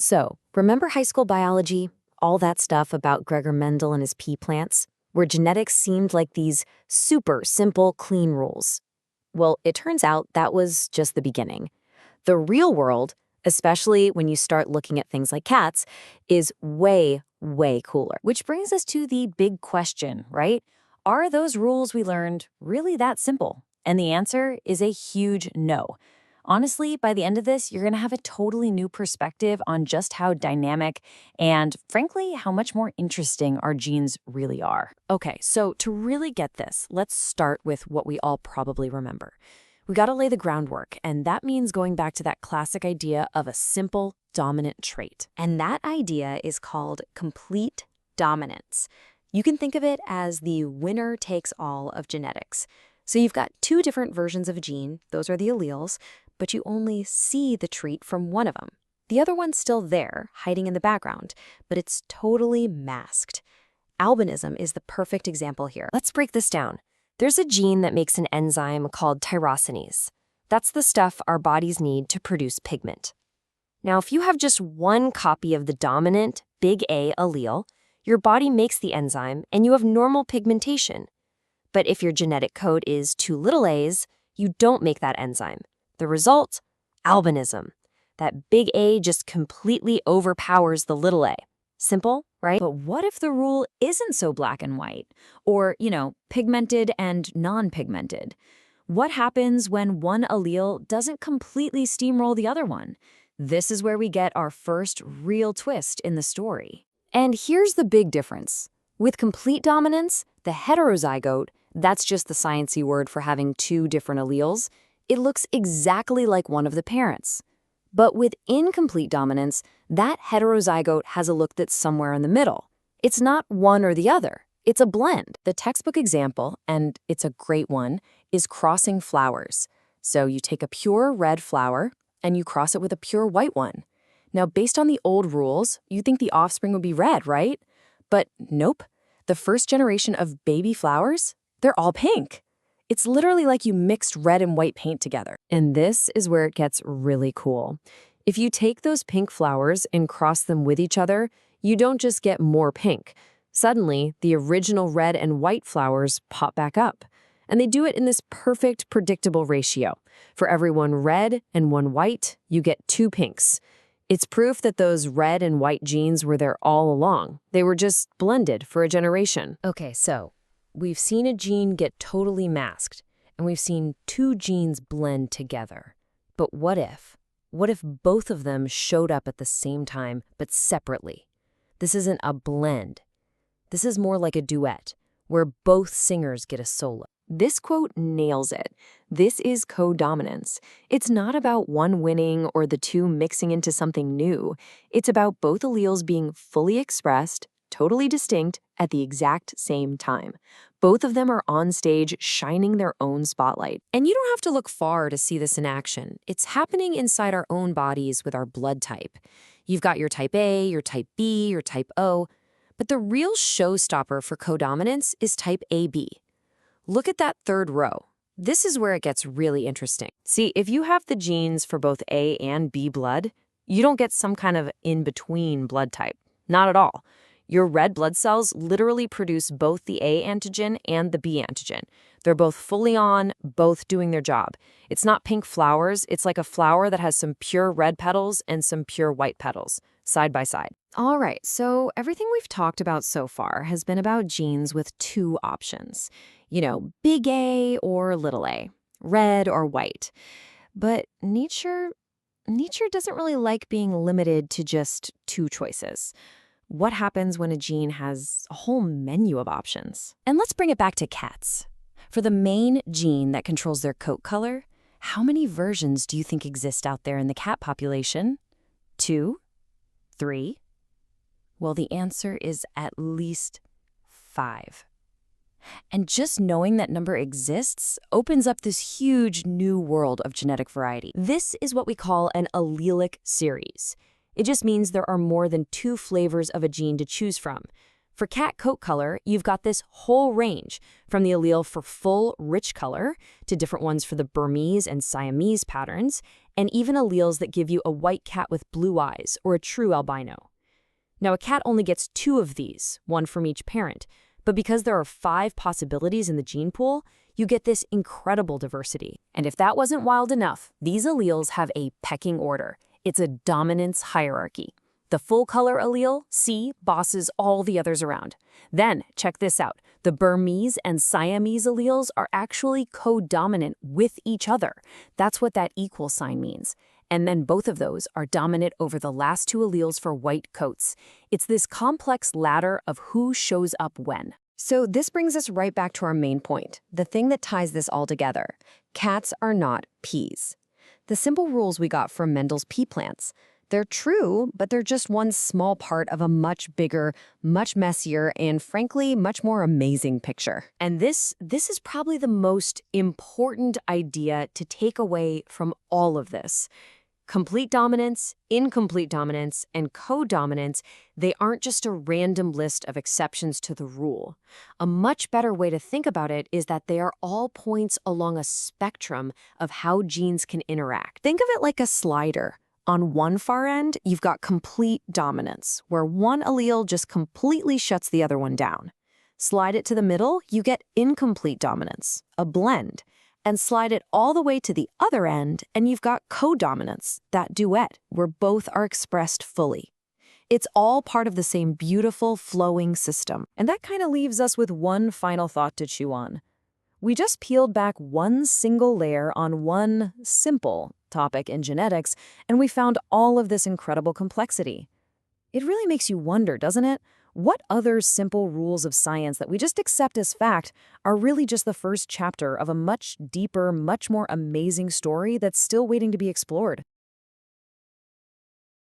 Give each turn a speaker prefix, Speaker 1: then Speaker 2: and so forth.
Speaker 1: So, remember high school biology? All that stuff about Gregor Mendel and his pea plants, where genetics seemed like these super simple, clean rules. Well, it turns out that was just the beginning. The real world, especially when you start looking at things like cats, is way, way cooler. Which brings us to the big question, right? Are those rules we learned really that simple? And the answer is a huge no. Honestly, by the end of this, you're going to have a totally new perspective on just how dynamic and, frankly, how much more interesting our genes really are. Okay, so to really get this, let's start with what we all probably remember. We got to lay the groundwork, and that means going back to that classic idea of a simple dominant trait. And that idea is called complete dominance. You can think of it as the winner takes all of genetics. So you've got two different versions of a gene, those are the alleles, but you only see the trait from one of them. The other one's still there, hiding in the background, but it's totally masked. Albinism is the perfect example here. Let's break this down. There's a gene that makes an enzyme called tyrosinase. That's the stuff our bodies need to produce pigment. Now, if you have just one copy of the dominant, big A allele, your body makes the enzyme and you have normal pigmentation. But if your genetic code is two little a's, you don't make that enzyme. The result? Albinism. That big A just completely overpowers the little a. Simple, right? But what if the rule isn't so black and white? Or, pigmented and non-pigmented? What happens when one allele doesn't completely steamroll the other one? This is where we get our first real twist in the story. And here's the big difference. With complete dominance, the heterozygote, that's just the sciencey word for having two different alleles, it looks exactly like one of the parents. But with incomplete dominance, that heterozygote has a look that's somewhere in the middle. It's not one or the other. It's a blend. The textbook example, and it's a great one, is crossing flowers. So you take a pure red flower and you cross it with a pure white one. Now, based on the old rules, you'd think the offspring would be red, right? But nope. The first generation of baby flowers, they're all pink. It's literally like you mixed red and white paint together. And this is where it gets really cool. If you take those pink flowers and cross them with each other, you don't just get more pink. Suddenly, the original red and white flowers pop back up. And they do it in this perfect, predictable ratio. For every one red and one white, you get two pinks. It's proof that those red and white genes were there all along. They were just blended for a generation. Okay, so we've seen a gene get totally masked, and we've seen two genes blend together. But what if? What if both of them showed up at the same time, but separately? This isn't a blend. This is more like a duet, where both singers get a solo. This quote nails it. This is codominance. It's not about one winning or the two mixing into something new. It's about both alleles being fully expressed, totally distinct, at the exact same time. Both of them are on stage shining their own spotlight. And you don't have to look far to see this in action. It's happening inside our own bodies with our blood type. You've got your type A, your type B, your type O. But the real showstopper for codominance is type AB. Look at that third row. This is where it gets really interesting. See, if you have the genes for both A and B blood, you don't get some kind of in-between blood type. Not at all. Your red blood cells literally produce both the A antigen and the B antigen. They're both fully on, both doing their job. It's not pink flowers. It's like a flower that has some pure red petals and some pure white petals, side by side. All right, so everything we've talked about so far has been about genes with two options. Big A or little a, red or white. But nature doesn't really like being limited to just two choices. What happens when a gene has a whole menu of options? And let's bring it back to cats. For the main gene that controls their coat color, how many versions do you think exist out there in the cat population? 2? 3? Well, the answer is at least 5. And just knowing that number exists opens up this huge new world of genetic variety. This is what we call an allelic series. It just means there are more than 2 flavors of a gene to choose from. For cat coat color, you've got this whole range, from the allele for full, rich color to different ones for the Burmese and Siamese patterns, and even alleles that give you a white cat with blue eyes or a true albino. Now, a cat only gets 2 of these, one from each parent, but because there are 5 possibilities in the gene pool, you get this incredible diversity. And if that wasn't wild enough, these alleles have a pecking order. It's a dominance hierarchy. The full-color allele, C, bosses all the others around. Then, check this out. The Burmese and Siamese alleles are actually codominant with each other. That's what that equal sign means. And then both of those are dominant over the last 2 alleles for white coats. It's this complex ladder of who shows up when. So this brings us right back to our main point, the thing that ties this all together. Cats are not peas. The simple rules we got from Mendel's pea plants, they're true, but they're just one small part of a much bigger, much messier, and frankly, much more amazing picture. And this is probably the most important idea to take away from all of this. Complete dominance, incomplete dominance, and codominance, they aren't just a random list of exceptions to the rule. A much better way to think about it is that they are all points along a spectrum of how genes can interact. Think of it like a slider. On one far end, you've got complete dominance, where one allele just completely shuts the other one down. Slide it to the middle, you get incomplete dominance, a blend. And slide it all the way to the other end, and you've got codominance, that duet, where both are expressed fully. It's all part of the same beautiful, flowing system. And that kind of leaves us with one final thought to chew on. We just peeled back one single layer on one simple topic in genetics, and we found all of this incredible complexity. It really makes you wonder, doesn't it? What other simple rules of science that we just accept as fact are really just the first chapter of a much deeper, much more amazing story that's still waiting to be explored?